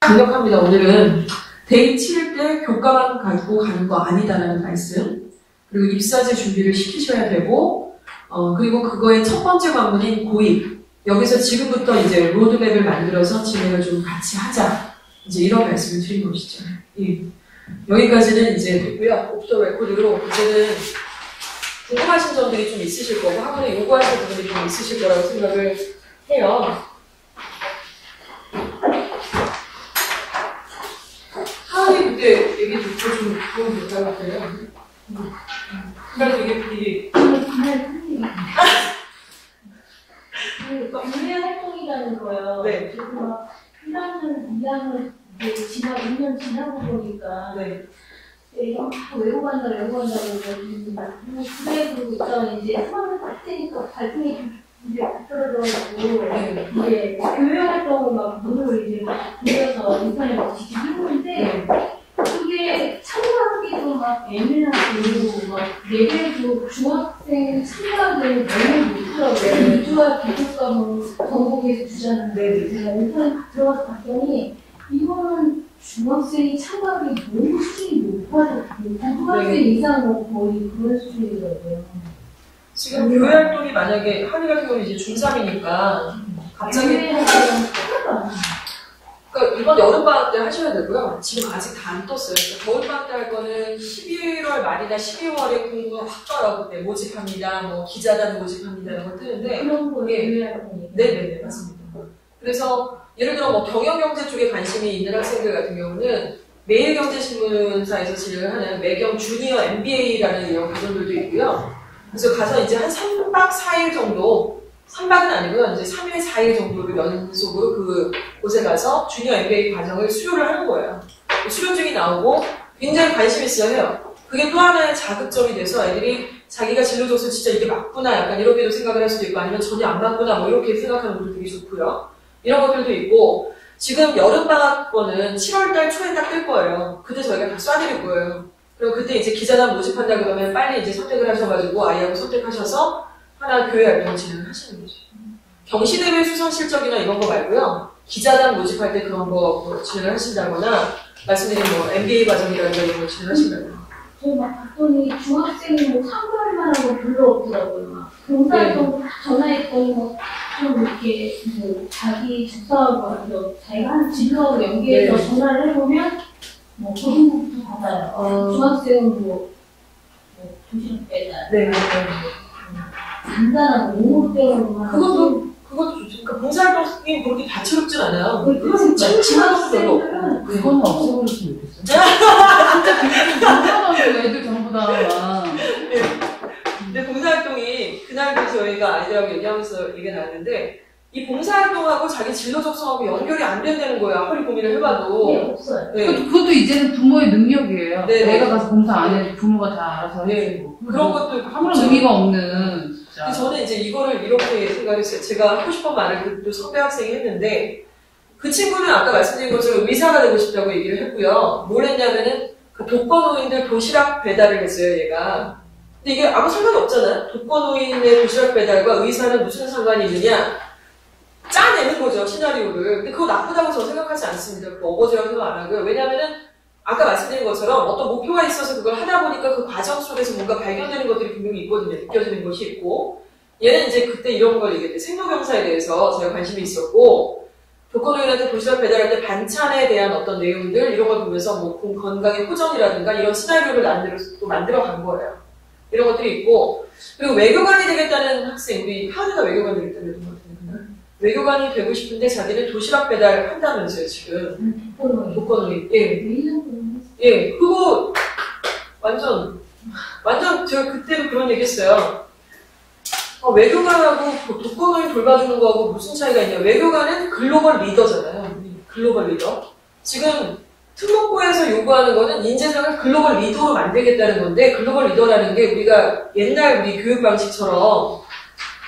강력합니다. 오늘은 데이 치를 때 교과만 가지고 가는 거 아니다라는 말씀, 그리고 입사제 준비를 시키셔야 되고, 그리고 그거의 첫 번째 관문인 고입, 여기서 지금부터 이제 로드맵을 만들어서 진행을 좀 같이 하자, 이제 이런 말씀을 드린 것이죠. 예. 여기까지는 이제 됐고요. 옵션 레코드로 이제는 궁금하신 점들이 좀 있으실 거고 학원에 요구하실 부분이 좀 있으실 거라고 생각을 해요. 하은이 그때 얘기 듣고 좀 도움 못 받았어요. 그래서 이게 교회 활동이라는 거요. 네. 그래서 막 1학년, 2학년 지나 2년 지나고 보니까 네. 이거 외국한다 그래서 그래 그러고 있다가 이제 3학년 딱 되니까 발등이 이제 떨어져가지고 이제 교회 활동을 막 문을 이제 돌려서 인터넷 막 지지했는데 그게 참가하기도 막 애매하고 막 예배도 중학생 참가하기는 너무 못하더라고요. 유주와 기독 과목 전국에서 주잖아요. 제가 인터넷 들어가서 봤더니 이거는 중학생이 참가하기 너무 수준이 높아서 고등학생 이상은 거의 그런 수준이더라고요. 지금 교회 활동이 만약에 한이 같은 경우는 이제 중3이니까 갑자기 그러니까 이번 여름방학 때 하셔야 되고요. 지금 아직 다 안 떴어요. 그러니까 겨울방학 때 할 거는 11월 말이나 12월에 공부가 확 떠요. 그때 모집합니다. 뭐 기자단 모집합니다. 이런 거 뜨는데 그런 거에 네네네 맞습니다. 그래서 예를 들어 뭐 경영경제 쪽에 관심이 있는 학생들 같은 경우는 매일경제신문사에서 진행하는 매경 주니어 MBA라는 이런 과정들도 있고요. 그래서 가서 이제 한 3박 4일 정도 3박은 아니고요. 이제 3일, 4일 정도를 연속으로 그곳에 가서 주니어 MBA 과정을 수료를 하는 거예요. 수료증이 나오고 굉장히 관심 있어 해요. 그게 또 하나의 자극점이 돼서 애들이 자기가 진로적으로 진짜 이게 맞구나 약간 이렇게도 생각을 할 수도 있고 아니면 전혀 안 맞구나 뭐 이렇게 생각하는 것도 되게 좋고요. 이런 것들도 있고 지금 여름방학 거는 7월달 초에 딱 뜰 거예요. 그때 저희가 다 쏴드릴 거예요. 그리고 그때 이제 기자단 모집한다 그러면 빨리 이제 선택을 하셔가지고 아이하고 선택하셔서 하나 교회 활동을 진행을 하시는 거죠. 경시대회 수상 실적이나 이런 거 말고요. 기자단 모집할 때 그런 거 진행을 하신다거나 말씀드린 뭐 MBA 과정이라든가 이런 거 진행하신다거나 저 막 봤더니 중학생이 뭐 참고할 만한 거 별로 없더라고요. 막 봉사활동 전화했더니 뭐 좀 이렇게 뭐 자기 적성하고 자기가 하는 진로하고 연계해서 전화를 해보면 뭐 그런 것도 받아요. 중학생은 뭐 도시락 배달, 간단한 공부 때문에 그것도 좋죠. 그러니까 봉사활동이 그렇게 다채롭진 않아요. 그건 친한 별로 없고. 그거는 없애버렸으면 좋겠어. 진짜 공부하는 애들 전부 다 막. 근데 봉사활동이 그날도 저희가 아이들하고 얘기하면서 얘기가 나왔는데 이 봉사활동하고 자기 진로 적성하고 연결이 안 된다는 거야. 아무리 고민을 해봐도. 네, 없어요. 네. 그것도 이제는 부모의 능력이에요. 네, 내가 가서 봉사 안 해, 부모가 다 알아서 해주고. 그런 것도 아무런 의미가 없는. 진짜. 근데 저는 이제 이거를 이렇게 생각했어요. 제가 하고 싶은 말을 또 선배 학생이 했는데 그 친구는 아까 말씀드린 것처럼 의사가 되고 싶다고 얘기를 했고요. 뭘 했냐면은 그 독거노인들 도시락 배달을 했어요, 얘가. 근데 이게 아무 상관이 없잖아요. 독거노인의 도시락 배달과 의사는 무슨 상관이 있느냐? 짜내는 거죠, 시나리오를. 근데 그거 나쁘다고 저는 생각하지 않습니다. 그 어거지라고 생각 안 하고요. 왜냐면은 아까 말씀드린 것처럼 어떤 목표가 있어서 그걸 하다 보니까 그 과정 속에서 뭔가 발견되는 것들이 분명히 있거든요. 느껴지는 것이 있고. 얘는 이제 그때 이런 걸 얘기했대. 생로병사에 대해서 제가 관심이 있었고, 독거노인한테 도시락 배달할 때 반찬에 대한 어떤 내용들, 이런 걸 보면서 뭐 건강의 호전이라든가 이런 시나리오를 또 만들어 간 거예요. 이런 것들이 있고, 그리고 외교관이 되겠다는 학생, 우리 하은이가 외교관이 되겠다는 것 같은데, 그날. 외교관이 되고 싶은데 자기는 도시락 배달 한다면서요, 지금. 독거노인. 예, 그거 완전 제가 그때도 그런 얘기 했어요. 외교관하고 독거노인 돌봐주는 거하고 무슨 차이가 있냐. 외교관은 글로벌 리더잖아요. 글로벌 리더. 지금 특목고에서 요구하는 거는 인재상을 글로벌 리더로 만들겠다는 건데, 글로벌 리더라는 게 우리가 옛날 우리 교육 방식처럼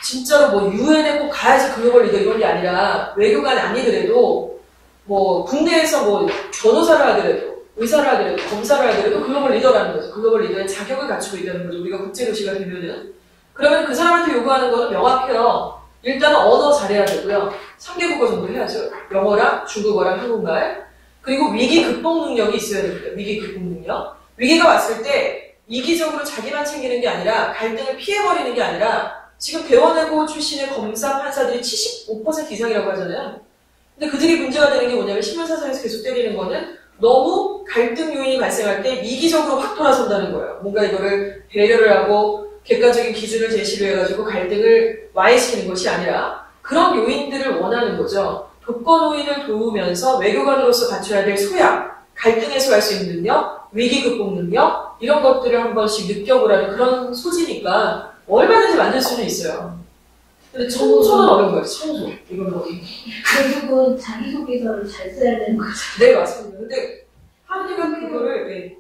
진짜로 뭐 유엔에 꼭 가야지 글로벌 리더 이런 게 아니라 외교관이 아니더라도 뭐 국내에서 뭐 변호사를 하더라도 의사를 하더라도 검사를 하더라도 글로벌 리더라는 거죠. 글로벌 리더의 자격을 갖추고 있다는 거죠. 우리가 국제도시가 되면은. 그러면 그 사람한테 요구하는 거는 명확해요. 일단은 언어 잘해야 되고요. 3개국어 정도 해야죠. 영어랑 중국어랑 한국말. 그리고 위기 극복 능력이 있어야 됩니다. 위기 극복 능력. 위기가 왔을 때 이기적으로 자기만 챙기는 게 아니라 갈등을 피해버리는 게 아니라 지금 대원외고 출신의 검사, 판사들이 75% 이상이라고 하잖아요. 근데 그들이 문제가 되는 게 뭐냐면 신문사상에서 계속 때리는 거는 너무 갈등 요인이 발생할 때 이기적으로 확 돌아선다는 거예요. 뭔가 이거를 배려를 하고 객관적인 기준을 제시를 해가지고 갈등을 와해시키는 것이 아니라 그런 요인들을 원하는 거죠. 독거노인을 도우면서 외교관으로서 갖춰야 될 소양, 갈등 해소할 수 있는 능력, 위기 극복 능력 이런 것들을 한 번씩 느껴보라는 그런 소지니까 얼마든지 만들 수는 있어요. 근데 청소는 어려운 거예요. 청소. 이건 뭐 결국은 자기소개서를 잘 써야 되는 거죠. 네, 맞습니다. 근데 하느님은 그거를 네.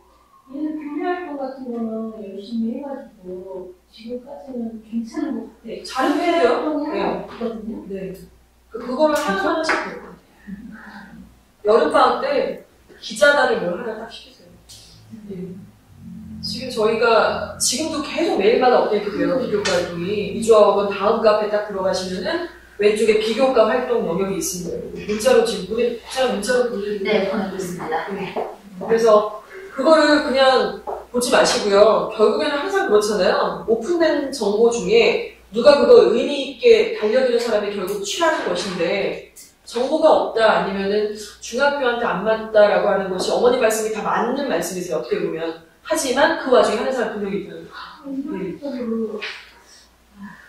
얘는 교류활동 같은 거는 열심히 해가지고 지금까지는 괜찮은 것 같아요. 잘 해야 돼요. 활동이 네. 하나 없거든요. 네. 그거를 하나씩 될 것 같아요. 여름방학 때 기자단을 뭘 하나 딱 시키세요. 네. 지금 저희가 지금도 계속 매일마다 업데이트돼요. 비교과 활동이. 이주아학원 다음 카페 딱 들어가시면은 왼쪽에 비교과 활동 영역이 있습니다. 문자로 지금 문자로 보내드리고 네, 보내드렸습니다. 네. 그래서 그거를 그냥 보지 마시고요. 결국에는 항상 그렇잖아요. 오픈된 정보 중에 누가 그거 의미 있게 달려드는 사람이 결국 취하는 것인데 정보가 없다 아니면은 중학교한테 안 맞다라고 하는 것이 어머니 말씀이 다 맞는 말씀이세요. 어떻게 보면. 하지만 그 와중에 하는 사람 분명히 있다는 거예요.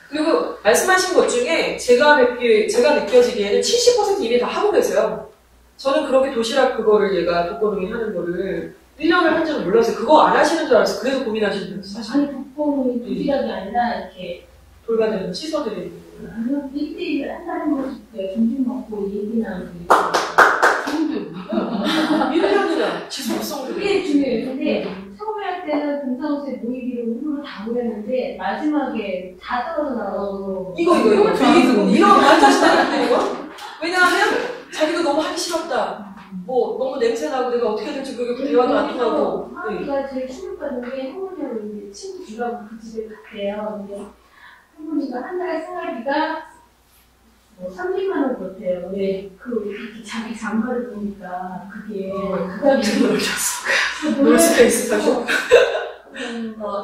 그리고 말씀하신 것 중에 제가 느껴지기에는 70% 이미 다 하고 계세요. 저는 그렇게 도시락 그거를 얘가 독거노인 하는 거를 1년을 한 줄은 몰랐어요. 그거 안 하시는 줄 알았어요. 그래서 고민하시는 거예요. 사실. 아니, 독거노인 도시락이 아니라 이렇게 돌봐드리는 씻어드리는 거. 아니요, 1대1을 한다는 것이 점심 먹고 얘기 나누고 좋은데. 1년이나 지속성 그게 중요해요. 근데 처음에 할 때는 동사무소에 모이기로 우르르 다 모였는데 마지막에 다 떨어져 나가서 이거 완전 시다는데 이거? 왜냐하면 자기도 너무 하기 싫었다. 뭐 너무 냄새나고 내가 어떻게 해야 될지 모르겠고 대화도 안 통하고. 하은이가 제일 충격받는 게 할머니하고 이제 친구 주라고 그 집에 갔대요. 근데 할머니가 한 달 생활비가 뭐 30만 원 그렇대요. 근데 이렇게 자기 장가를 보니까 그게 그다음에 놀랐어. 놀 수가 있어.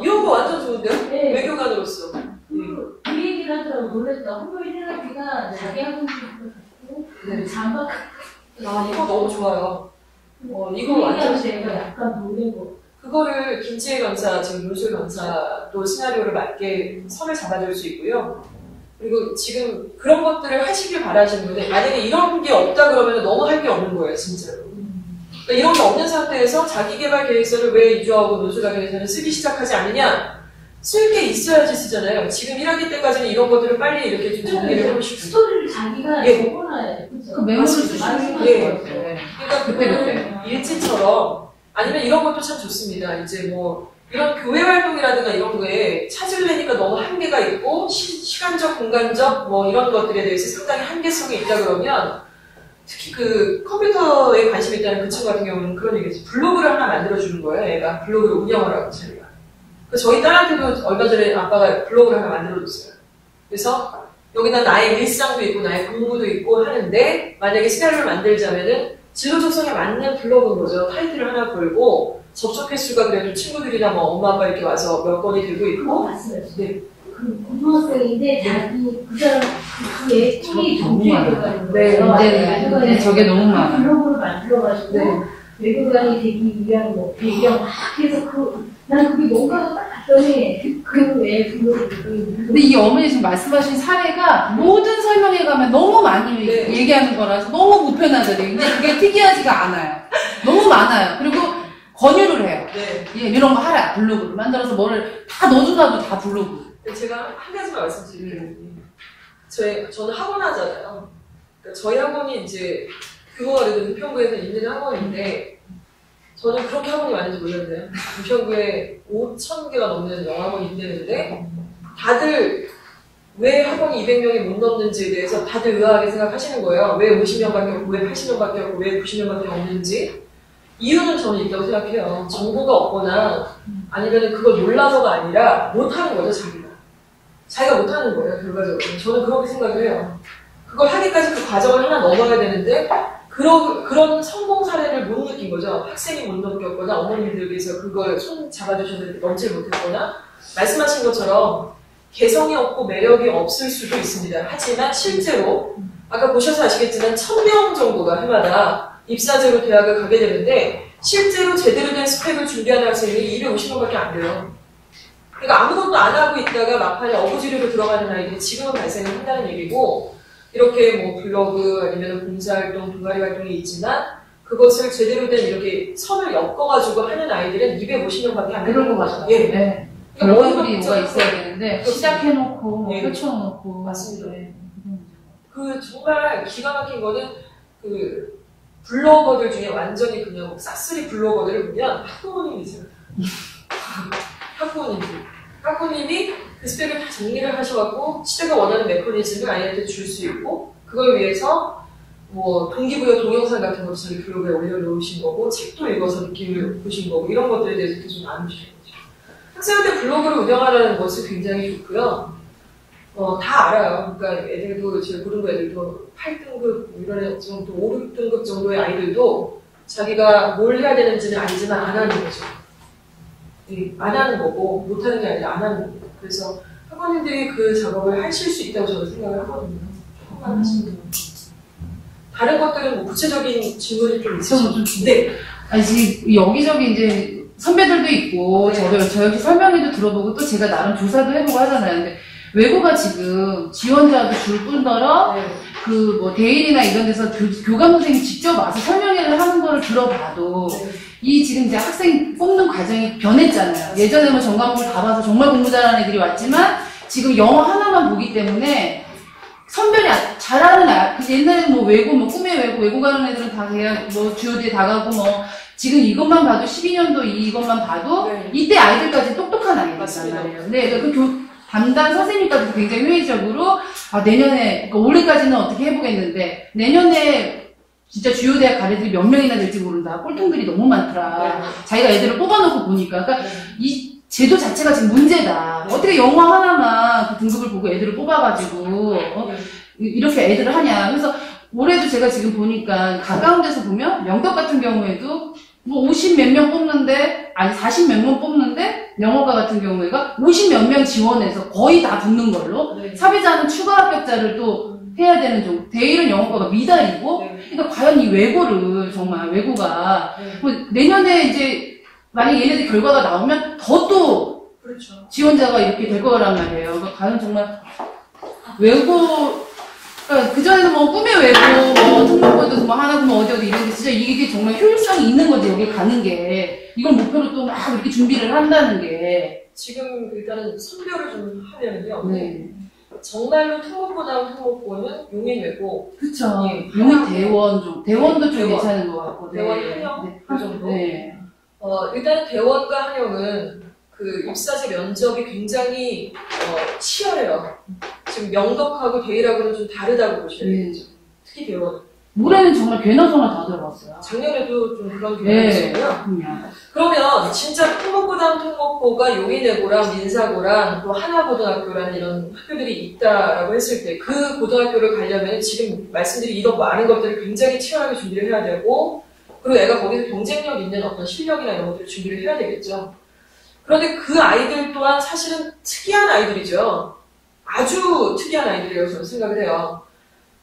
이런 거 완전 좋은데요? 네. 외교관으로서. 그 얘기를 하더라고. 놀랬다. 할머니 생활비가 자기 학원비도 갖고 네. 장가 이거 너무 좋아요. 이거 완전 제가 약간 놀래고 그거를 김지혜 강사, 지금 윤술 강사도 시나리오를 맞게 선을 잡아줄 수 있고요. 그리고 지금 그런 것들을 하시길 바라시는 분들, 만약에 이런 게 없다 그러면 너무 할 게 없는 거예요, 진짜로. 그러니까 이런 게 없는 상태에서 자기개발 계획서를 왜 이주하고 노출학원에서는 쓰기 시작하지 않느냐? 쓸 게 있어야지 쓰잖아요. 지금 1학기 때까지는 이런 것들을 빨리 이렇게 좀 정리를 하고 싶어요. 스토리를 자기가 예. 적어놔야 돼. 그죠? 그 메모를 쓰시는 예. 것 같아요. 그러니까 그때. 일지처럼 아니면 이런 것도 참 좋습니다. 이제 뭐 이런 교회 활동이라든가 이런 거에 찾으려니까 너무 한계가 있고 시간적, 공간적 뭐 이런 것들에 대해서 상당히 한계성이 있다 그러면 특히 그 컴퓨터에 관심이 있다는 그 친구 같은 경우는 그런 얘기죠. 블로그를 하나 만들어주는 거예요. 얘가 블로그를 운영하라고 자기가. 그래서 저희 딸한테도 얼마 전에 아빠가 블로그를 하나 만들어줬어요. 그래서 여기다 나의 일상도 있고 나의 공부도 있고 하는데 만약에 시나리오를 만들자면은 진로 적성에 맞는 블로그인 거죠. 타이틀을 하나 걸고 접속 횟수가 그래도 친구들이나 뭐 엄마 아빠 이렇게 와서 몇 건이 되고 그거 있고. 봤어요. 네. 그 고등학생인데 자기 그 사람 그의 꿈이 너무 정규외교관인 네, 거예요. 네, 저게 너무 많아. 블로그를 만들어가지고 네. 외교관이 되기 위한 뭐 배경 막 해서 난 그게 뭔가 딱 봤더니 그애 블로그 근데 이 어머니 지금 말씀하신 사례가 모든 설명회 가면 너무 많이 네. 얘기하는 거라서 너무 보편화되요 근데 그게 특이하지가 않아요. 너무 많아요. 그리고 권유를 해요. 네. 예, 이런 거 하라. 블로그를 만들어서 뭐를 다 넣어준다고 다 블로그. 제가 한 가지만 말씀드리겠습니다. 저는 학원 하잖아요. 그러니까 저희 학원이 이제 규모가 그래도 은평구에서 있는 학원인데 저는 그렇게 학원이 많은지 몰랐는데요. 은평구에 5,000개가 넘는 영어학원이 있는데 다들 왜 학원이 200명이 못 넘는지에 대해서 다들 의아하게 생각하시는 거예요. 왜 50명밖에 없고 왜 80명밖에 없고 왜 90명밖에 없는지. 이유는 저는 있다고 생각해요. 정보가 없거나 아니면 그걸 몰라서가 아니라 못하는 거죠, 자기가 못하는 거예요, 결과적으로. 저는 그렇게 생각을 해요. 그걸 하기까지 그 과정을 하나 넘어야 되는데 그런 성공 사례를 못 느낀 거죠. 학생이 못 느꼈거나 어머님들께서 그걸 손 잡아주셨는데 넘지 못했거나 말씀하신 것처럼 개성이 없고 매력이 없을 수도 있습니다. 하지만 실제로 아까 보셔서 아시겠지만 1000명 정도가 해마다 입사제로 대학을 가게 되는데 실제로 제대로 된 스펙을 준비하는 학생이 250명밖에 안 돼요. 그러니까 아무것도 안 하고 있다가 막판에 어부지리로 들어가는 아이들이 지금은 발생을 한다는 얘기고 이렇게 뭐 블로그 아니면 봉사활동, 동아리 활동이 있지만 그것을 제대로 된 이렇게 선을 엮어가지고 하는 아이들은 250명밖에 안 그런 되는 거 거죠. 맞아요. 예. 네. 그러니까 결과물이 뭐가 있어야 되는데 그렇죠. 시작해놓고 네. 펼쳐놓고 맞습니다. 네. 그 정말 기가 막힌 거는 그 블로거들 중에 완전히 그냥 싹쓸이 블로거들을 보면 학부모님이세요. 학부모님이 그 스펙을 다 정리를 하셔갖고 시대가 원하는 메커니즘을 아이한테 줄 수 있고 그걸 위해서 뭐 동기부여 동영상 같은 것도 자기 블로그에 올려놓으신 거고 책도 읽어서 느낌을 보신 거고 이런 것들에 대해서 계속 나누시는 거죠. 학생한테 블로그를 운영하라는 것이 굉장히 좋고요. 다 알아요. 그러니까 애들도 제가 고등부 애들도 8등급 이런 정도 5, 6등급 정도의 아이들도 자기가 뭘 해야 되는지는 알지만 안 하는 거죠. 안 하는 거고 못하는 게 아니라 안 하는 거고 그래서 학원님들이 그 작업을 하실 수 있다고 저는 생각을 하거든요. 조금만 하시면 돼요. 다른 것들은 뭐 구체적인 질문이 좀 있으시죠? 네. 아니 지금 여기저기 이제 선배들도 있고 네. 저 역시 설명회도 들어보고 또 제가 나름 조사도 해보고 하잖아요. 근데 외고가 지금 지원자도 줄 뿐더러 네. 그 뭐 대일이나 이런 데서 교감 선생님이 직접 와서 설명회를 하는 거를 들어봐도 네. 이 지금 이제 학생 뽑는 과정이 변했잖아요. 예전에 뭐 전과목을 다 봐서 정말 공부 잘하는 애들이 왔지만 지금 영어 하나만 보기 때문에 선별이 잘하는 옛날에는 뭐 외고, 뭐 꿈의 외고 가는 애들은 다 그냥 뭐 주요대에 다 가고 뭐 지금 이것만 봐도 12년도 이것만 봐도 네. 이때 아이들까지 똑똑한 아이들이란 맞습니다. 말이에요. 근데 그 담당 선생님까지도 굉장히 회의적으로 내년에, 그러니까 올해까지는 어떻게 해보겠는데 내년에 진짜 주요 대학 갈 애들이 몇 명이나 될지 모른다. 꼴통들이 너무 많더라. 네. 자기가 애들을 뽑아놓고 보니까. 그러니까 네. 이 제도 자체가 지금 문제다. 네. 어떻게 영어 하나만 그 등급을 보고 애들을 뽑아가지고 이렇게 애들을 하냐. 그래서 올해도 제가 지금 보니까 가까운 데서 보면 명덕 같은 경우에도 뭐 50 몇 명 뽑는데, 아니 40 몇 명 뽑는데 영어과 같은 경우에가 50 몇 명 지원해서 거의 다 붙는 걸로 네. 사회자는 추가 합격자를 또 해야 되는 정도. 대일은 영어과가 미달이고 네. 그러니까 과연 이 외고를 정말 외고가 네. 뭐 내년에 이제 만약 얘네들 결과가 나오면 더 또 그렇죠. 지원자가 이렇게 될 거란 말이에요. 그러니까 과연 정말 외고 그러니까 그전에는 뭐 꿈의 외고 뭐 특목고도 뭐 하나 뭐 어디 이런데 진짜 이게 정말 효율성이 있는 거지 여기 가는 게 이걸 목표로 또 막 이렇게 준비를 한다는 게 지금 일단은 선별을 좀 하면요. 네. 정말로 특목고다운 특목고는 용인외고 그쵸. 예. 용인 대원도 좀 대원. 괜찮은 것 같고 대원 한영 네. 그 정도. 네. 일단 대원과 한영은 그 입사제 면접이 굉장히 치열해요. 지금 명덕하고 대일하고는 좀 다르다고 보셔야 되겠죠. 특히 대원. 올해는 정말 괴나 소나 다 들어갔어요. 작년에도 좀 그런 경향이 네. 있었고요. 그러면 진짜 특목고다운 특목고가 용인외고랑 민사고랑 또 하나고등학교라는 이런 학교들이 있다라고 했을 때 그 고등학교를 가려면 지금 말씀드린 이런 많은 것들을 굉장히 치열하게 준비를 해야 되고 그리고 애가 거기서 경쟁력 있는 어떤 실력이나 이런 것들을 준비를 해야 되겠죠. 그런데 그 아이들 또한 사실은 특이한 아이들이죠. 아주 특이한 아이들이라고 저는 생각을 해요.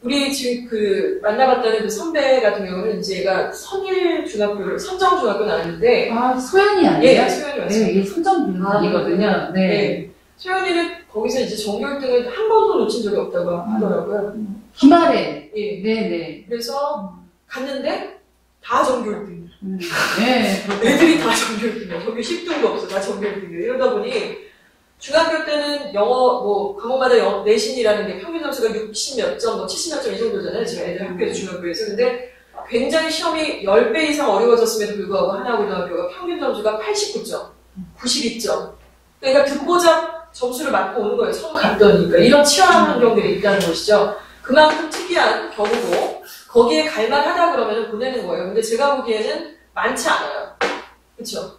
우리 지금 그 만나봤다는 그 선배 같은 경우는 이제 얘가 선정중학교 나왔는데 소연이 아니에요? 예, 소연이 네, 맞습니다. 이게 선정이거든요. 네. 네. 소연이는 거기서 이제 정규 1등을 한 번도 놓친 적이 없다고 하더라고요. 기말에. 예. 네네. 그래서 갔는데 다 정규 1등. 네. 애들이 다 정규 1등이야. 정규 10등도 없어. 다 정규 1등이에요. 이러다 보니 중학교 때는 영어 뭐 과목마다 내신이라는 게 평균 점수가 60 몇 점, 뭐 70 몇 점 이 정도잖아요. 지금 애들 학교에서 중학교에서. 근데 굉장히 시험이 10배 이상 어려워졌음에도 불구하고 하나고등학교가 평균 점수가 89점, 92점. 그러니까 듣보잡 점수를 맞고 오는 거예요. 처음 갔더니까. 이런 치열한 환경들이 있다는 것이죠. 그만큼 특이한 경우고 거기에 갈만하다 그러면 보내는 거예요. 근데 제가 보기에는 많지 않아요. 그렇죠?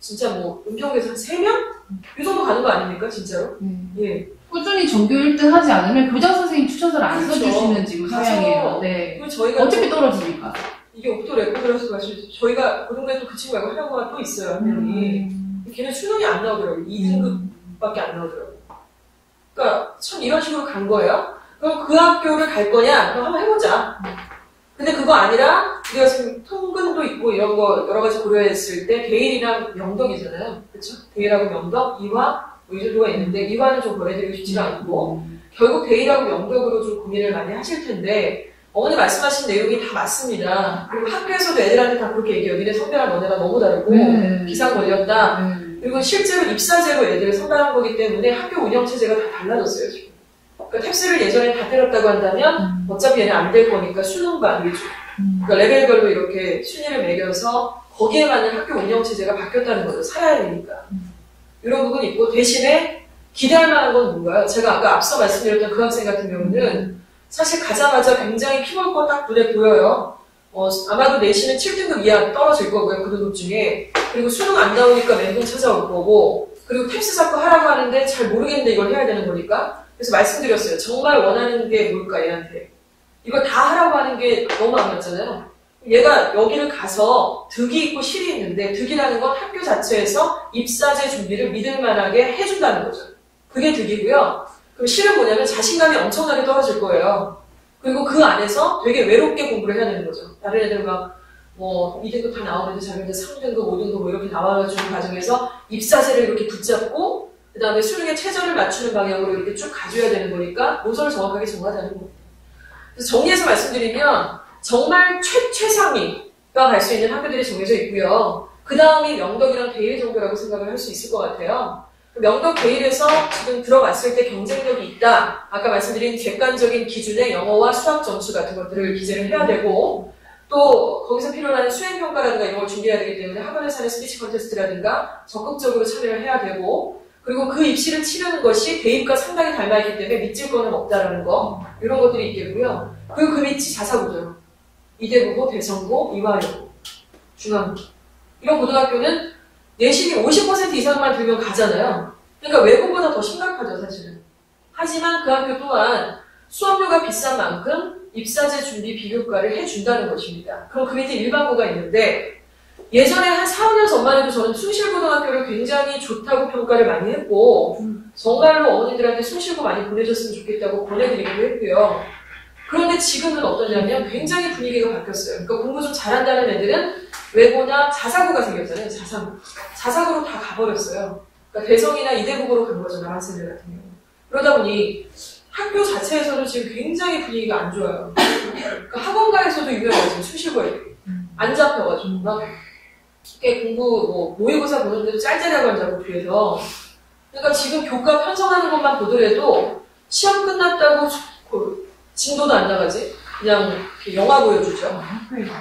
진짜 뭐 은평에서 한 3명? 이 정도 가는 거 아닙니까? 진짜로? 예. 꾸준히 전교 1등 하지 않으면 교장 선생님 추천서를 안 그렇죠. 써주시는 지금 성향이에요. 가서 네. 그리고 저희가 어차피 떨어지니까. 이게 옥토 레코드라서 말씀 저희가 고등부에 또 그 친구 말고 하려고가 또 있어요. 한 명이. 걔는 수능이 안 나오더라고요. 2등급밖에 안 나오더라고요. 그러니까 참 이런 식으로 간 거예요. 그럼 그 학교를 갈 거냐? 그럼 한번 해보자. 근데 그거 아니라 우리가 지금 통근도 있고 이런 거 여러 가지 고려했을 때 대일이랑 명덕이잖아요. 그렇죠? 대일하고 명덕, 이화 뭐 이 정도가 있는데 이화는 좀 보내드리고 싶지가 않고 결국 대일하고 명덕으로 좀 고민을 많이 하실 텐데 어머니 말씀하신 내용이 다 맞습니다. 그리고 학교에서도 애들한테 다 그렇게 얘기해요. 니네 선배랑 너네랑 너무 다르고 기상 걸렸다. 그리고 실제로 입사제로 애들을 선발한 거기 때문에 학교 운영체제가 다 달라졌어요. 지금. 그러니까 탭스를 예전에 다 때렸다고 한다면 어차피 얘는 안 될 거니까 수능반 위주. 그러니까 레벨별로 이렇게 순위를 매겨서 거기에 맞는 학교 운영체제가 바뀌었다는 거죠. 살아야 되니까. 이런 부분이 있고 대신에 기대할 만한 건 뭔가요? 제가 아까 앞서 말씀드렸던 그 학생 같은 경우는 사실 가자마자 굉장히 피볼 거 딱 눈에 보여요. 아마도 내신은 7등급 이하 떨어질 거고요. 그 등급 중에. 그리고 수능 안 나오니까 멘붕 찾아올 거고 그리고 탭스 자꾸 하라고 하는데 잘 모르겠는데 이걸 해야 되는 거니까 그래서 말씀드렸어요. 정말 원하는 게 뭘까 얘한테. 이걸 다 하라고 하는 게 너무 안 맞잖아요. 얘가 여기를 가서 득이 있고 실이 있는데 득이라는 건 학교 자체에서 입사제 준비를 믿을 만하게 해준다는 거죠. 그게 득이고요. 그럼 실은 뭐냐면 자신감이 엄청나게 떨어질 거예요. 그리고 그 안에서 되게 외롭게 공부를 해야 되는 거죠. 다른 애들 막 2등급 다 나오는데 자기는 3등급, 5등급 뭐 이렇게 나와주는 과정에서 입사제를 이렇게 붙잡고 그 다음에 수능에 최저를 맞추는 방향으로 이렇게 쭉 가줘야 되는 거니까 노선을 정확하게 정하자는 겁니다. 그래서 정리해서 말씀드리면 정말 최상위가 갈 수 있는 학교들이 정해져 있고요. 그 다음이 명덕이랑 대일 정도라고 생각을 할 수 있을 것 같아요. 명덕 대일에서 지금 들어갔을 때 경쟁력이 있다. 아까 말씀드린 객관적인 기준의 영어와 수학 점수 같은 것들을 기재를 해야 되고 또 거기서 필요한 수행평가라든가 이런 걸 준비해야 되기 때문에 학원에서 하는 스피치 컨테스트라든가 적극적으로 참여를 해야 되고 그리고 그 입시를 치르는 것이 대입과 상당히 닮아있기 때문에 믿질 거는 없다라는 거 이런 것들이 있겠고요. 그리고 그 밑이 자사고죠. 이대고고, 대성고, 이화여고, 중앙고 이런 고등학교는 내신이 50% 이상만 들면 가잖아요. 그러니까 외고보다 더 심각하죠 사실은. 하지만 그 학교 또한 수업료가 비싼 만큼 입사제 준비 비교과를 해준다는 것입니다. 그럼 그 밑에 일반고가 있는데 예전에 한 4, 5년 전만 해도 저는 숭실고등학교를 굉장히 좋다고 평가를 많이 했고 정말로 어머니들한테 숭실고 많이 보내줬으면 좋겠다고 보내드리기도 했고요. 그런데 지금은 어떠냐면 굉장히 분위기가 바뀌었어요. 그러니까 공부 좀 잘한다는 애들은 외고나 자사고가 생겼잖아요. 자사고로 다 가버렸어요. 그러니까 대성이나 이대국으로 간 거죠. 남학생들 같은 경우. 그러다 보니 학교 자체에서도 지금 굉장히 분위기가 안 좋아요. 그러니까 학원가에서도 유명해요. 지금 숭실고에 안 잡혀가지고 막 이렇게 공부 모의고사 보는데도 짤짤하고 한다고 뒤에서 그러니까 지금 교과 편성하는 것만 보더라도 시험 끝났다고 진도도 안 나가지 그냥 영화 보여주죠.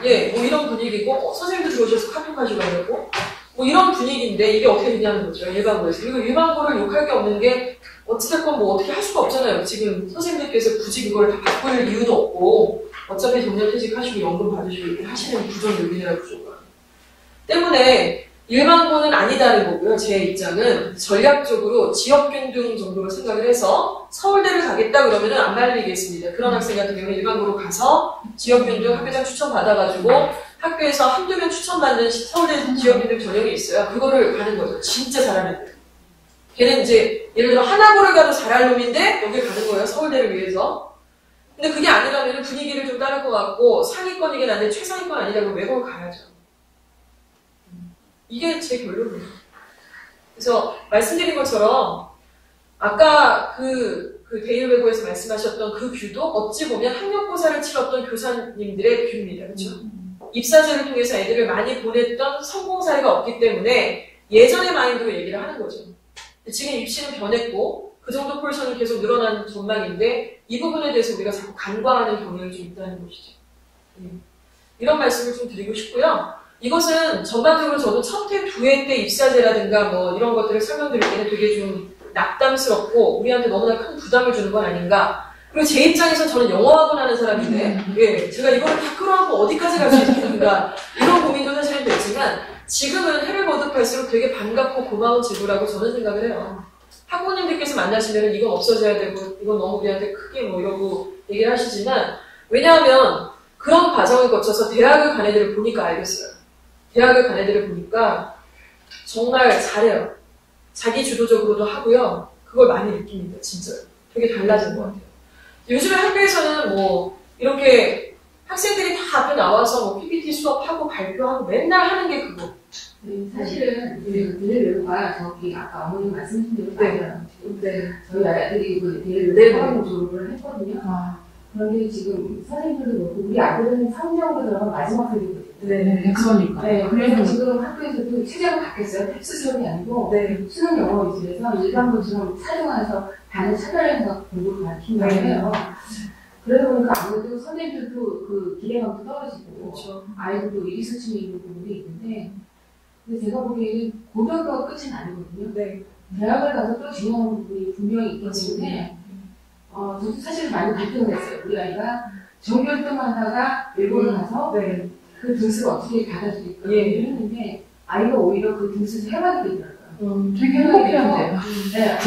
예, 뭐 이런 분위기고 선생님도 들어오셔서 카톡하시고 하려고 뭐 이런 분위기인데 이게 어떻게 되냐는 거죠. 일반고에서. 그리고 일반고를 욕할 게 없는 게 어찌됐건 뭐 어떻게 할 수가 없잖아요. 지금 선생님들께서 굳이 그걸 다 바꿀 이유도 없고 어차피 정년퇴직 하시고 연금 받으시고 이렇게 하시는 구조는 여기니라 구조가 때문에 일반고는 아니다는 거고요. 제 입장은 전략적으로 지역균등 정도로 생각을 해서 서울대를 가겠다 그러면은 안 말리겠습니다. 그런 학생 같은 경우는 일반고로 가서 지역균등 학교장 추천 받아가지고 학교에서 한두 명 추천받는 서울대 지역균등 전형이 있어요. 그거를 가는 거죠. 진짜 잘하는 애들. 걔는 이제 예를 들어 하나고를 가도 잘할 놈인데 여길 가는 거예요. 서울대를 위해서. 근데 그게 아니라면 분위기를 좀 따를 것 같고 상위권이긴 한데 최상위권 아니라고 외국을 가야죠. 이게 제 결론이에요. 그래서 말씀드린 것처럼 아까 그 대일 외고에서 말씀하셨던 그 뷰도 어찌 보면 학력고사를 치렀던 교사님들의 뷰입니다. 그렇죠? 입사제를 통해서 애들을 많이 보냈던 성공 사례가 없기 때문에 예전의 마인드로 얘기를 하는 거죠. 지금 입시는 변했고 그 정도 폴션이 계속 늘어나는 전망인데 이 부분에 대해서 우리가 자꾸 간과하는 경향이 좀 있다는 것이죠. 이런 말씀을 좀 드리고 싶고요. 이것은 전반적으로 저도 첫해, 두해 때 입사제라든가 뭐 이런 것들을 설명드릴 때는 되게 좀 낙담스럽고 우리한테 너무나 큰 부담을 주는 건 아닌가. 그리고 제 입장에서 저는 영어학원 하는 사람인데 예, 제가 이거를 다 끌어안고 어디까지 갈 수 있는가 이런 고민도 사실은 됐지만 지금은 해를 거듭할수록 되게 반갑고 고마운 제도라고 저는 생각을 해요. 학부모님들께서 만나시면 이건 없어져야 되고 이건 너무 우리한테 크게 뭐 이러고 얘기를 하시지만 왜냐하면 그런 과정을 거쳐서 대학을 간 애들을 보니까 알겠어요. 대학을 간 애들을 보니까 정말 잘해요. 자기 주도적으로도 하고요. 그걸 많이 느낍니다. 진짜요. 되게 달라진 것 같아요. 요즘에 학교에서는 뭐 이렇게 학생들이 다 앞에 나와서 뭐 PPT 수업하고 발표하고 맨날 하는 게 그거. 사실은 대외외고가 저기 아까 어머님 말씀하신 대로 네. 맞아요. 네. 저희 아들이 그 네. 대외외고 졸업을 했거든요. 아, 그런데 지금 선생님들도 그렇고 우리 아들은 3년으로 들어간 마지막 학기거든요. 네, 그러니까. 네, 그래서 지금 학교에서도 체제가 바뀌었어요. 텍스 수업이 아니고 네. 수능 영어 위주에서 일반고처럼 사용해서 반을 차별해서 공부를 가르친다고 네. 해요. 그러다 보니까 아무래도 선생님들도 그 기대감도 떨어지고 그렇죠. 아이들도 일이수침이 있는 부분이 있는데 근데 제가 보기에는 고등학교가 끝은 아니거든요. 네. 대학을 가서 또 중요한 부분이 분명히 있기 때문에 저도 사실 많이 갈등을 했어요. 우리 아이가 정규활동만 하다가 일본을 가서 네. 그 등수를 어떻게 받아들일까 예. 했는데 아이가 오히려 그 등수를 해맑게 되더라고요. 되게 행복해한대요. 네,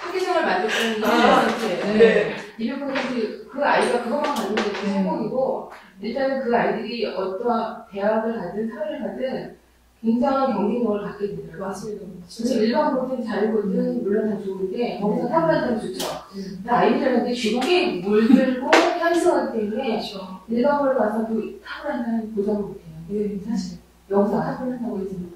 학교생활 만들 때는 네. 200% 그 아이가 그것만 갖는 게 성공이고 일단은 그 아이들이 어떠한 대학을 가든 사회를 가든 굉장한 경쟁력을 갖게 되더라고요. 맞습니다. 진짜 일반고든 자유고든 물론 다 좋은데 거기서 타고난다면 좋죠. 근데 아이들한테 주목에 물들고 향수하기 때문에 그렇죠. 일반고를 가서도 타고난다는 보장을 못해요. 예. 사실 여기서 타고난다고 했지만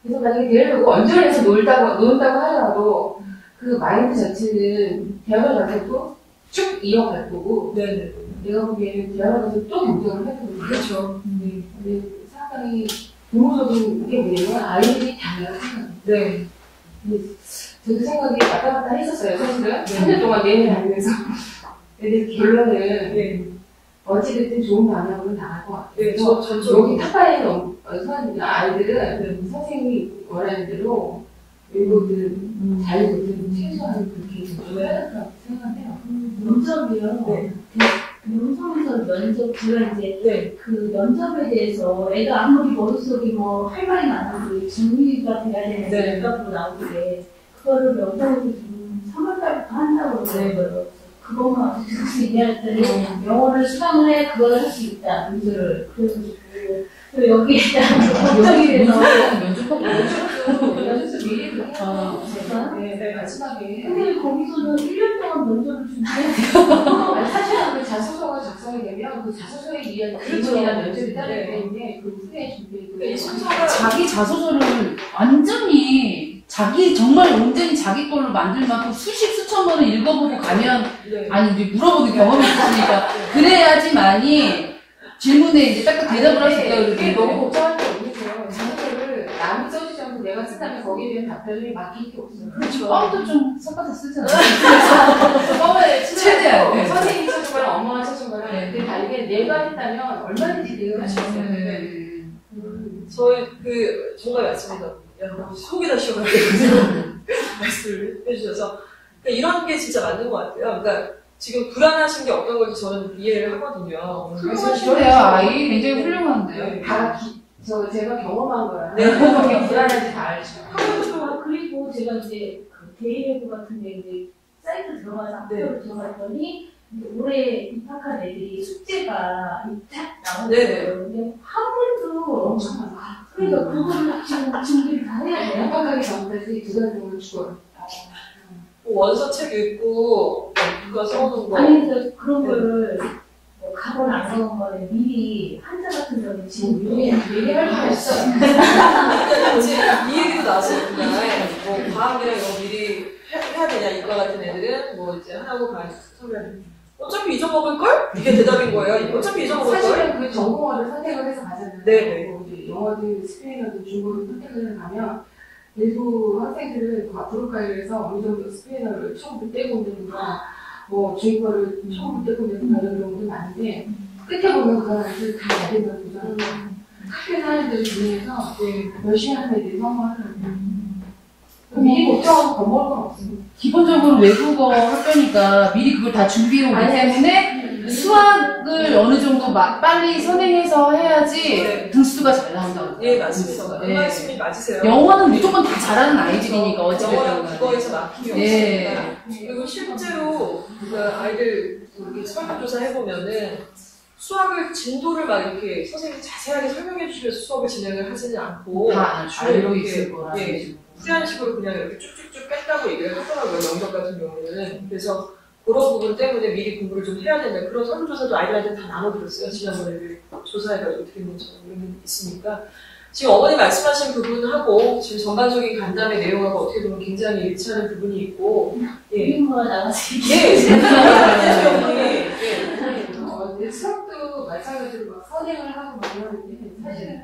그래서 만약에 대를 원전에서 논다고 하더라도 그 마인드 자체는 대학을 가서도 쭉 이어갈 거고 네네. 내가 보기에는 대학을 가서 또 경쟁을 해야 되거든요. 그렇죠. 근데 상당히 부모적인 게 뭐냐면 아이들이 달라요. 네. 저도 생각이 왔다 갔다 했었어요. 사실은 3년 동안 내내 다니면서 애들 결론은 네. 어찌됐든 좋은 방향으로 나갈 것 같아요. 네. 그래서 전적으로. 여기 탑바에 있는 아이들은 선생님이 원하는 대로 외국들은 자유고든 최소한 그렇게 좀 해야 된다고 생각해요. 면접이요. 네. 영상에서 면접, 제가 이제 네. 그 면접에 대해서 애가 아무리 머릿속이 뭐 할 말이 많아도 준비가 돼야 되는데 네. 면접으로 나오는데 그거를 면접으로 지금 3월달부터 한다고 그러더라고요. 그것만 어떻게 할 수 있냐 했더니 영어를 수강을 해 그걸 할 수 있다. 문제를. 그래가지고 또 여기에 대한 걱정이 돼서 면접하고 연습 미리 그렇게 하고 제가 네. 마지막에 근데 거기서는 1년 동안 면접을 준비해야 돼요. 사실은 그 자소서가 작성이 되면 그 자소서에 의한 그렇죠. 질문이나 면접이 따르기 네. 때문에 그 후에 준비했고 이 순서가 자기 자소서를 완전히 정말 온전히 자기 걸로 만들 만큼 수십 수천 번을 읽어보고 가면 네. 아니 우리 물어보는 경험이 있으니까 그래야지만이 질문에 이제 딱 대답을 할 수 있다고 그게 너무 그러는데 걱정할 게 없는 게요. 자소서를 남이 써주지 않고 내가 쓴다면 거기에 대한 답변이 맡길 게 없어요. 그렇죠. 뻥도 좀 섞어서 쓰잖아요. 처음에 최대한, 네. 선생님이 쳐준 거랑 엄마가 쳐준 거랑 네. 그게 다르게 내가 했다면 얼마든지 내가 할수 있어요. 저희 정말 맞습니다. 야, 속이 다 시원하게 말씀을 해주셔서 그러니까 이런 게 진짜 맞는 것 같아요. 그러니까 지금 불안하신 게 어떤 건지 저는 이해를 하거든요. 훌륭하신데요, 아이. 굉장히 훌륭한데요. 네. 제가 경험한 거라. 네. 그게 불안한지 다 알죠. 그리고 제가 이제 그 대외외고 같은 데 이제 사이트 들어가서 학교를 들어갔더니 올해 입학한 애들이 숙제가 딱 나오더라고요. 근데 한 번도 엄청 많아. 그러니까 그거를 지금 준비를 다 해야 돼요. 협박하기 전까지 2달 동안 죽어요. 뭐 원서책 읽고 누가 써놓은 거 아니 그래서 그런 거를 뭐 가거나 안 가건 거는 미리 한자 같은 거는 지금 얘기할 거 없어. 그러니까 이제 이 얘기도 나왔어요. 뭐 과학이랑 이거 미리 해야 되냐 이과 같은 애들은 뭐 이제 하나고 반 소리하는 어차피 잊어먹을 걸? 이게 대답인 거예요. 어차피 잊어먹을 걸. 사실은 그 전공어를 선택을 해서 가잖아요. 네. 뭐 이제 영어든 스페인어든 중국어든 선택을 가면 일부 학생들은 브로카이를 해서 어느 정도 스페인어를 처음부터 떼고 온다든가 뭐 중국어를 처음부터 떼고 온다든가 이런 경우도 많은데 끝에 보면 그 아이들 다 잘된다고 보잖아요. 학교 사람들 중에서 열심히 하는 애들이 성공하더라고요. 미리 걱정하고 겁먹을 건 없습니다. 기본적으로 외국어 학교니까 미리 그걸 다 준비해 오기 때문에 수학은 등급을 어느 정도 빨리 선행해서 해야지 네. 등수가 잘 나온다고. 예, 맞습니다. 그 네. 말씀이 맞으세요. 영어는 무조건 다 잘하는 아이들이니까 어찌됐든 영어랑 간에. 국어에서 막힘이 예. 없으니까. 그리고 실제로 아이들 이렇게 설문조사 해보면은 수학을 진도를 막 이렇게 선생님이 자세하게 설명해 주시면서 수업을 진행을 하지는 않고 다 주로 알고 이렇게, 있을 거라. 예, 후리한식으로 그냥 이렇게 쭉쭉쭉 뺐다고 얘기를 하더라고요. 명적 같은 경우에는. 그래서 그런 부분 때문에 미리 공부를 좀 해야 된다. 그런 설문조사도 아이들한테 다 나눠드렸어요. 지난번에 조사해가지고 드린 것처럼 있으니까. 지금 어머니 말씀하신 부분하고 지금 전반적인 간담회 내용하고 어떻게 보면 굉장히 일치하는 부분이 있고, 예. 유인구가 나가서 예, 수학도 마찬가지로 막 선행을 하고 막 이러는데 사실은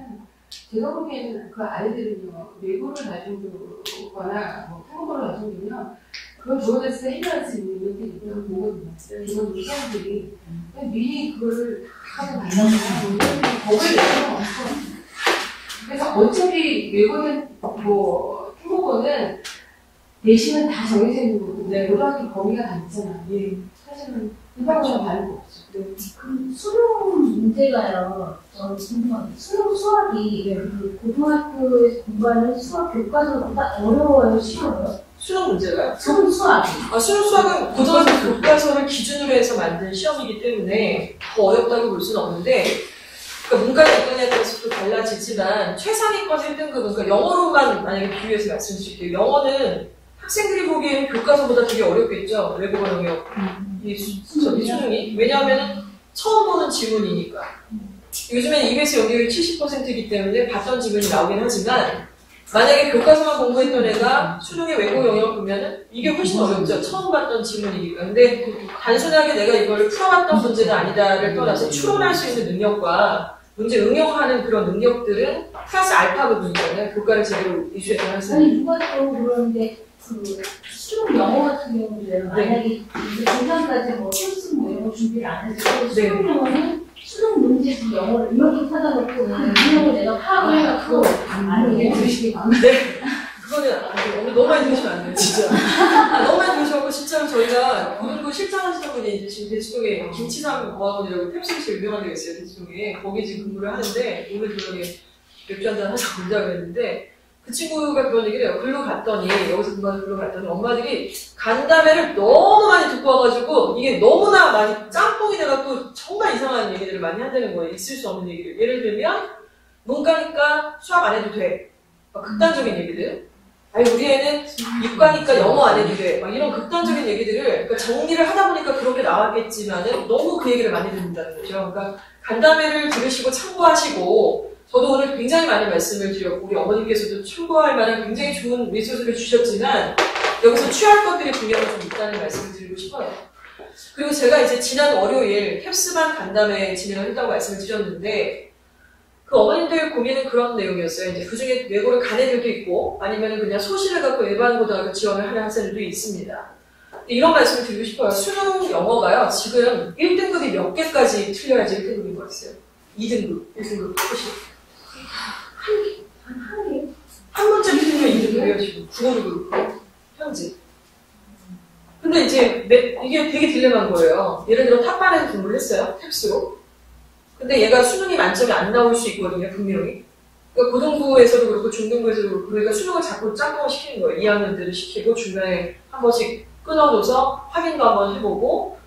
제가 보기에는 그 아이들은요 외고를 가지고거나 뭐 한국어를 가지고면 그걸 주어졌을 때 해결할 수 있는 문제들이 있다고 보거든요. 이건 사람들이 미리 그거를 하고 가려면 법을 내서 그래서 어차피 외고는 뭐 한국어는 내신은 다 정해져 있는 거고 고등학교 범위가 다 있잖아요. 예. 사실은 일반적으로 다른 거 없죠. 그 수능 문제가요. 저는 궁금한 게 수능 수학이 그 고등학교에서 공부하는 수학 교과서보다 어려워요, 쉬워요? 수능 문제가요? 수능 수학이. 수능 수학은 고등학교 교과서를 기준으로 해서 만든 시험이기 때문에 더 어렵다고 볼 수는 없는데, 그러니까 문과나 이과에 따라서 또 달라지지만 최상위권 1등급은 그러니까 영어로만 만약에 비교해서 말씀드릴게요. 영어는 학생들이 보기에는 교과서보다 되게 어렵겠죠. 외국어 영역 수능이. 왜냐하면 처음 보는 지문이니까. 요즘엔 EBS 연결이 70%이기 때문에 봤던 지문이 나오긴 하지만 만약에 교과서만 공부했던 애가 수능의 외국어 영역 보면은 이게 훨씬 어렵죠. 처음 봤던 지문이니까. 근데 단순하게 내가 이걸 풀어봤던 문제가 아니다를 떠나서 추론할 수 있는 능력과 문제 응용하는 그런 능력들은 플러스 알파 부분이잖아요. 교과를 제대로 이슈해서 하는. 아니 누가 또 그러는데 그 수능 영어 같은 경우도요. 만약에 이제 중3까지 뭐 필승 뭐 이런 거 준비를 안 해서 수능 영어는 수능 문제 그 영어를 이렇게 찾아놓고 그 내용을 내가 파악을 해갖고 아니 들으시기 그거는 오늘 너무 많이 들으시면 안 돼요, 진짜. 너무 많이 들으셔서 진짜로 저희가 고등부 실장하시는 분이 이제 지금 대치동에 김치삼 어학원이라고 탭스에서 유명한 데가 있어요, 대치동에. 거기 지금 근무를 하는데 오늘 저녁에 맥주 한잔 하자고 온다고 했는데 그 친구가 그런 얘기를 해요. 글로 갔더니, 여기서 글로 갔더니 엄마들이 간담회를 너무 많이 듣고 와가지고 이게 너무나 많이 짬뽕이 돼갖고 정말 이상한 얘기들을 많이 한다는 거예요. 있을 수 없는 얘기를. 예를 들면 문과니까 수학 안 해도 돼. 막 극단적인 얘기들. 아니 우리 애는 이과니까 영어 안 해도 돼. 막 이런 극단적인 얘기들을 그러니까 정리를 하다 보니까 그런 게 나왔겠지만은 너무 그 얘기를 많이 듣는다는 거죠. 그러니까 간담회를 들으시고 참고하시고 저도 오늘 굉장히 많이 말씀을 드렸고 우리 어머님께서도 참고할 만한 굉장히 좋은 리소스를 주셨지만 여기서 취할 것들이 분명히 좀 있다는 말씀을 드리고 싶어요. 그리고 제가 이제 지난 월요일 캡스반 간담회 진행을 했다고 말씀을 드렸는데 그 어머님들 고민은 그런 내용이었어요. 이제 그 중에 외고를 간 애들도 있고 아니면 그냥 소신을 갖고 일반고등학교 지원을 하는 학생들도 있습니다. 이런 말씀을 드리고 싶어요. 수능 영어가요. 지금 1등급이 몇 개까지 틀려야지 1등급인 것 같아요. 2등급, 1등급 소신. 한 문제 틀리면 2등급이에요, 지금. 국어도 그렇고. 현재. 근데 이제, 이게 되게 딜레마인 거예요. 예를 들어, 탑반에서 공부를 했어요. 탭스로. 근데 얘가 수능이 만점이 안 나올 수 있거든요, 분명히. 그러니까 고등부에서도 그렇고, 중등부에서도 그렇고, 그러니까 수능을 자꾸 짬뽕을 시키는 거예요. 2학년들을 시키고, 중간에 한 번씩 끊어줘서 확인도 한번 해보고,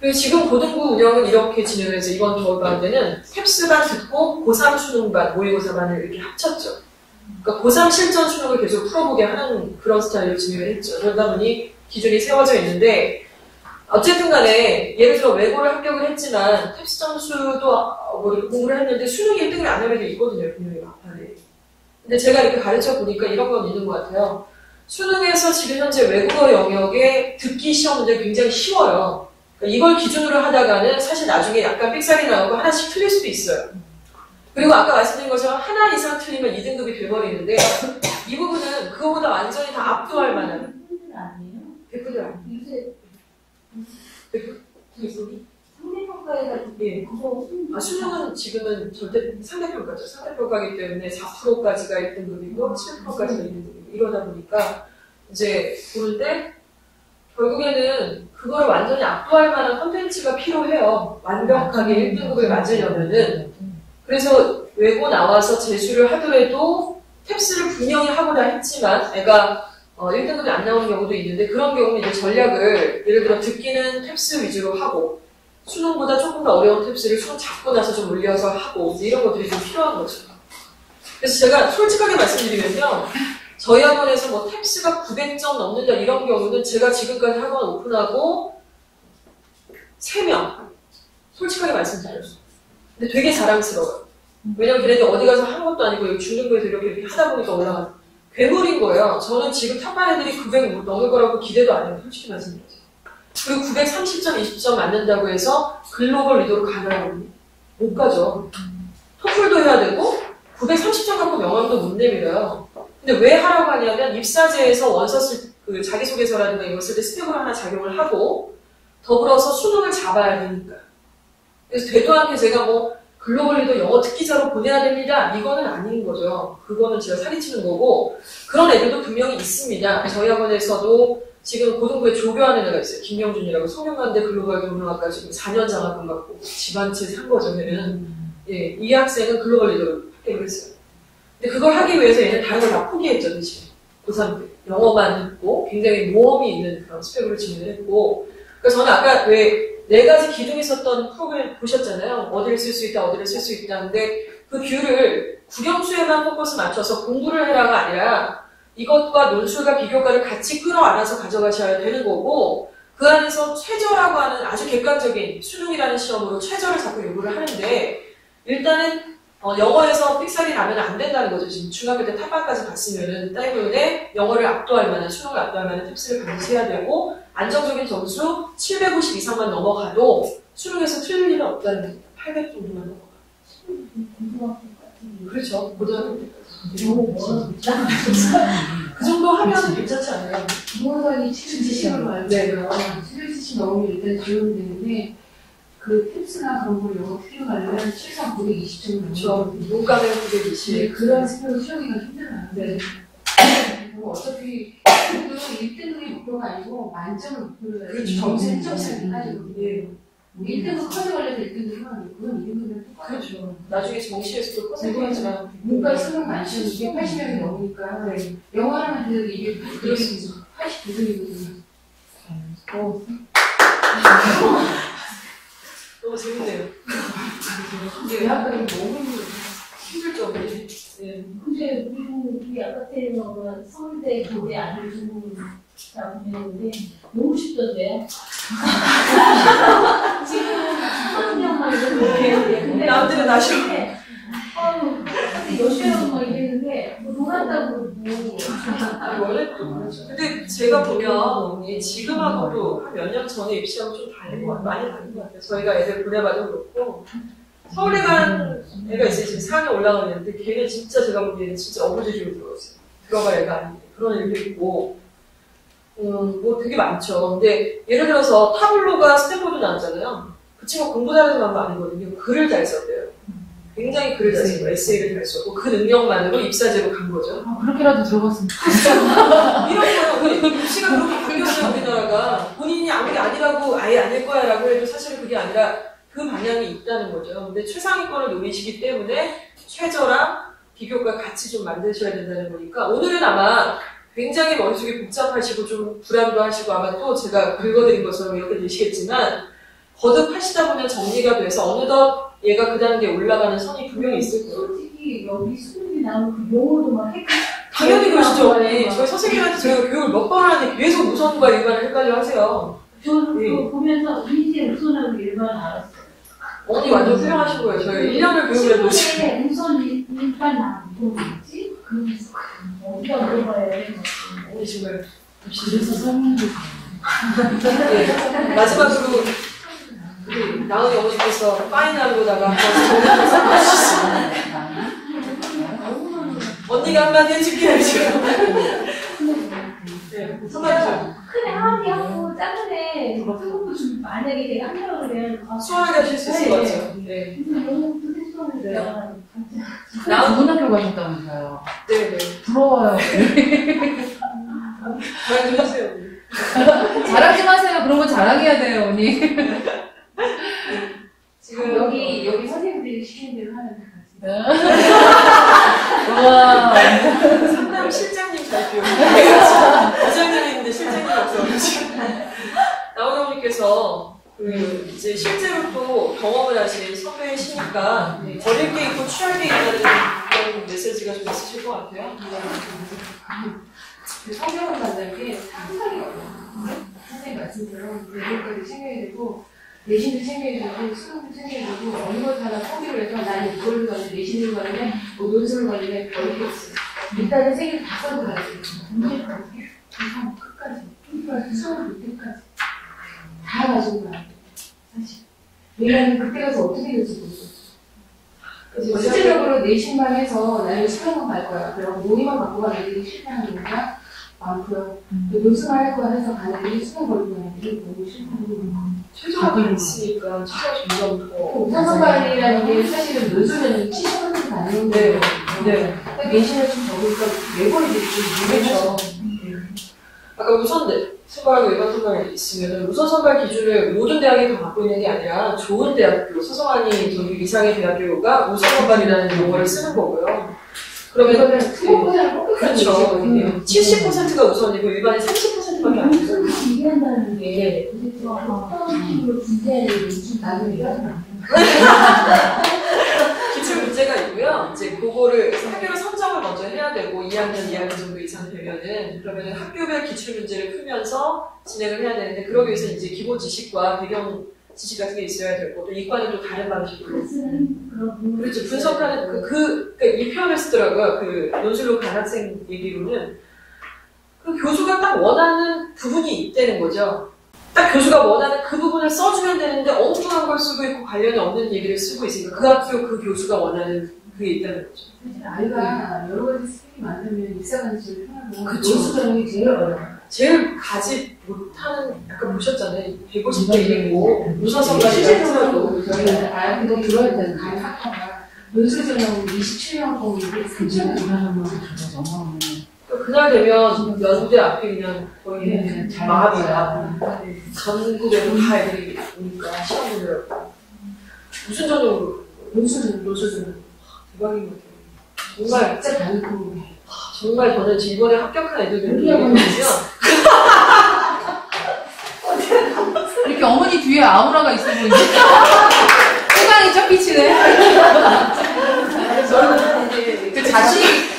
그리고 지금 고등부 운영은 이렇게 진행을 해서 이번 겨울반 때는 탭스반 듣고 고3 수능반, 모의고사반을 이렇게 합쳤죠. 그러니까 고3 실전 수능을 계속 풀어보게 하는 그런 스타일로 진행을 했죠. 그러다 보니 기준이 세워져 있는데 어쨌든 간에 예를 들어 외고를 합격을 했지만 탭스 점수도 뭐 공부를 했는데 수능 1등을 안 하는 애도 있거든요. 분명히 막판에. 근데 제가 이렇게 가르쳐 보니까 이런 건 있는 것 같아요. 수능에서 지금 현재 외국어 영역의 듣기 시험 문제 굉장히 쉬워요. 이걸 기준으로 하다가는 사실 나중에 약간 삑사리 나오고 하나씩 틀릴 수도 있어요. 그리고 아까 말씀드린 것처럼 하나 이상 틀리면 2등급이 돼버리는데 이 부분은 그거보다 완전히 다 압도할 만한 100분들 아니에요? 100분들 아니에요. 요새 100분? 상대평가해가지고 예. 그거 수능은 지금은 절대 상대평가죠. 상대평가이기 때문에 4%까지가 1등급이고 7%까지가 2등급이고 이러다 보니까 이제 보는데 결국에는 그걸 완전히 압도할 만한 컨텐츠가 필요해요. 완벽하게 1등급을 맞으려면은. 그래서 외고 나와서 재수를 하더라도 탭스를 분명히 하고자 했지만 애가 1등급이 안 나오는 경우도 있는데 그런 경우는 이제 전략을 예를 들어 듣기는 탭스 위주로 하고 수능보다 조금 더 어려운 탭스를 수능 잡고 나서 좀 올려서 하고 이제 이런 것들이 좀 필요한 거죠. 그래서 제가 솔직하게 말씀드리면요. 저희 학원에서 뭐 탭스가 900점 넘는다 이런 경우는 제가 지금까지 학원 오픈하고 3명 솔직하게 말씀드려요. 근데 되게 자랑스러워요. 왜냐면 걔네들 어디 가서 한 것도 아니고 여기 중등부에서 이렇게 하다 보니까 올라가는 괴물인 거예요. 저는 지금 탑반 애들이 900 넘을 거라고 기대도 안 해요. 솔직히 말씀드려요. 그리고 930점, 20점 맞는다고 해서 글로벌 리더로 가나요? 못 가죠. 토플도 해야 되고 930점 갖고 명함도 못 내밀어요. 근데 왜 하라고 하냐면 입사제에서 원서 쓸 그 자기소개서라든가 이걸 쓸 때 스펙으로 하나 작용을 하고 더불어서 수능을 잡아야 되니까. 그래서 되도 않게 제가 뭐 글로벌 리더 영어 특기자로 보내야 됩니다. 이거는 아닌 거죠. 그거는 제가 사기치는 거고 그런 애들도 분명히 있습니다. 저희 학원에서도 지금 고등부에 조교하는 애가 있어요. 김영준이라고 성균관대 글로벌 경영학과 지금 4년 장학금 받고 집안채 산 거죠. 걔는. 예, 이 학생은 글로벌 리더로 합격을 했어요. 근데 그걸 하기 위해서 얘는 다른 걸 다 포기했죠. 대신 고3 때. 영어만 했고 굉장히 모험이 있는 그런 스펙으로 진행을 했고 그래서 저는 아까 왜 4가지 기둥이 있었던 프로그램 보셨잖아요. 어디를 쓸 수 있다, 어디를 쓸 수 있다는데 그 뷰를 국영수에만 포커스 맞춰서 공부를 해라가 아니라 이것과 논술과 비교과를 같이 끌어안아서 가져가셔야 되는 거고 그 안에서 최저라고 하는 아주 객관적인 수능이라는 시험으로 최저를 자꾸 요구를 하는데 일단은 영어에서 삑살이 나면 안 된다는 거죠. 지금 중학교 때 탑반까지 갔으면은 때문에 영어를 압도할 만한 수능을 압도할 만한 탭스를 반드시 해야 되고 안정적인 점수 750 이상만 넘어가도 수능에서 틀릴 일은 없다는 겁니다. 800 정도만 넘어가. 그렇죠. 고등학교 때까지. 그 정도 하면 괜찮지 않아요? 기본선이 770을 봐요. 네. 770 넘으면 일단 지원이 되는데 그 탭스나 그런 걸 영어 필요 가려면 7상 920점을 그렇죠. 문과는 920. 네, 그런 스펙을 채우기가 힘들어요. 네. 어차피 1등급이 목표가 아니고 만점을 목표로 해서 그렇죠. 점수 1점씩 가지고 예. 1등급 커져 걸려서 1등급이면 그건 2등급이랑 똑같아요. 그렇죠. 나중에 정시에서도 커세하지만 문과 수능 만점 280명이 넘으니까 네. 영어 하나만 들어도 이게 그렇습니다. 89등이거든요. 너무 재밌네요. 예. 대학교는 너무 힘들죠. 네. 근데 우리 아파트에는 서울대 교대 아들 다 보냈는데 너무 쉽던데요? 지금 3학년만 이렇게 근데 남들은 아쉬워. 근데 여시하고 막 이랬는데 뭐 놀았다고 그러고 원래 또 그렇죠. 근데 제가 보면 언니 지금하고도 한 몇 년 전에 입시하고 좀 다른 것 같아요. 많이 다른 것 같아요. 저희가 애들 보내봐도 그렇고 서울에 간 애가 있어요. 지금 4학년 올라가는 애인데 걔는 진짜 제가 보기에는 진짜 어부지리로 들어갔어요. 들어갈 애가 아닌데 그런 애도 있고 뭐 되게 많죠. 근데 예를 들어서 타블로가 스탠포드 나왔잖아요. 그 친구가 공부 잘하는 건 아니거든요. 글을 잘 썼대요. 굉장히 글을 잘 쓰고 에세이를 잘 썼고 그 능력만으로 입사제로 간 거죠. 그렇게라도 들어갔으면 좋겠어요. 이런 거요. 입시가 그렇게 바뀌었어요. 우리나라가 본인이 아무리 아니라고 아예 아닐 거야라고 해도 사실은 그게 아니라 그 방향이 있다는 거죠. 근데 최상위권을 노리시기 때문에 최저랑 비교과 같이 좀 만드셔야 된다는 거니까 오늘은 아마 굉장히 머릿속이 복잡하시고 좀 불안도 하시고 아마 또 제가 긁어드린 것처럼 이렇게 되시겠지만 거듭하시다 보면 정리가 돼서 어느덧 얘가 그 단계에 올라가는 선이 분명히 있을 거예요. 솔직히 여기 수능이 나오는 그 용어도 막 헷갈려. 당연히 그러시죠, 언니. 저희 선생님한테 제가 교육을 몇 번을 하는데 계속 우선과 일반을 헷갈려 하세요. 저도 예. 그거 보면서 인제 우선하고 일반 알았어요. 언니 완전 훌륭하신 거예요. 저희 1년을 교육을 해도 시험에 우선 일반 나오고 뭐지? 그러면서 어디다 물어봐야 돼? 언니 정말 그래서 설명도 예. 마지막으로 우리 나은이 어머니께서 파이널로다가 언니가 한마디 해줄게요 지금. 네, 한마디 큰 한마디 하고 작은 애 조금 좀 만약에 내가 한다고 그러면 수월하게 하실 수 있을 것 같아요. 네. 근데 너무 부담스러우니까 나은 고등학교 가셨다면서요. 네네. 부러워요. 말 좀 하세요. 자랑 좀 하세요. 그런 거 자랑해야 돼요, 언니. 지금 여기 선생님들이 시키는 대로 하면 될 우와. 상담 실장님 잘 비우고 부장님이 있는데 실장님이 없어가지고 나오나님께서 이제 실제로 또 경험을 하신 선배이시니까 버릴 게 있고 취할 게 있다는 그런 메시지가 좀 있으실 것 같아요. 성경을 만날 게 상상이 어려워요. 선생님 말씀대로 내일까지 챙겨야 되고 내신도 챙겨야 되고 수능도 챙겨야 되고 어느 것 하나 포기를 해서 나는 이걸 가는데 내신을 가는데 뭐 논술을 가는데 버리겠어. 일단은 세 개를 다 써고 가야 돼요. 이상 끝까지 수능 볼 때까지 다 가지고 가야 돼요. 사실 왜냐하면 그때 가서 어떻게 될지 모르겠어. 실질적으로 내신만 해서 나는 수능만 갈 거야. 그리고 논의만 갖고 가는 애들이 실패하는 경우가 많고요. 논술만 할 거야 해서 가는 애들이 수능 걸리고 가는 애들이 너무 실패하는 거예요. 최저가 있으니까 최저 점점 더 우선선발이라는 게 사실은 논술은 70% 가능한데 내신을 좀 적으니까 매번이들이 좀 그렇죠. 아까 우선 선발하고 일반 선발이 있으면 우선 선발 기준을 모든 대학이 다 갖고 있는 게 아니라 좋은 대학교, 서성하니 저기 이상의 대학교가 우선 선발이라는 용어를 쓰는 거고요. 그러면 그렇죠. 70%가 우선이고 일반이 30%밖에 안 돼요. 얘기한다는 게 도대체 어떤 식으로 준비해야 되는지 나는 이해하지 기출 문제가 있고요. 이제 그거를 학교를 선정을 먼저 해야 되고 2학년, 2학년 정도 이상 되면은 그러면은 학교별 기출 문제를 풀면서 진행을 해야 되는데 그러기 위해서 이제 기본 지식과 배경 지식 같은 게 있어야 되고 또 이과는 또 다른 방식으로 그렇죠. 분석하는 그러니까 이 표현을 쓰더라고요. 그 논술로 간 학생 얘기로는 그 교수가 딱 원하는 부분이 있다는 거죠. 딱 교수가 원하는 그 부분을 써주면 되는데 엉뚱한 걸 쓰고 있고 관련이 없는 얘기를 쓰고 있으니까 그 학교 그 교수가 원하는 그게 있다는 거죠. 사실 아이가 여러 가지 스킬이 많으면 입사관이 제일 편하고 그쵸. 논술 전형이 제일 어려워요. 제일 가지 못하는 약간 보셨잖아요. 150대 1이고 우선선까지 실질적으로 저희는 아이들이 들어야 되는 가입 학과가 논술 전형으로 27명 공인데 3천 들어가는 거 그날 되면 연대 앞에 그냥 거의 마음이야. 전국에도 다 애들이 오니까 시험 보느라고. 무슨 전형으로? 논술 전형. 대박인 것 같아요. 정말 진짜 다르고 정말 저는 이번에 합격한 애들을 보면 이렇게 어머니 뒤에 아우라가 있어 보이는데? 세상이 쫙 비치네.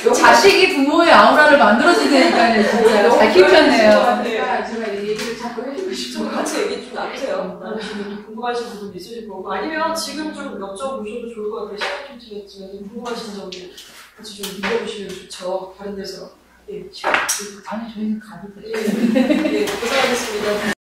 그 자식이 부모의 아우라를 만들어주니까 진짜 잘 키우셨네요. 제가 얘기를 자꾸 해주고 싶죠. 좀 같이 얘기 좀 나누세요. 나누시면 궁금하신 부분 있으실 거고 아니면 지금 좀 여쭤보셔도 좋을 것 같아요. 시간 좀 지났지만 좀 궁금하신 점들 같이 좀 물어보시면 좋죠. 다른 데서. 예, 아니 저희는 가도 돼요. 예, 고생하셨습니다.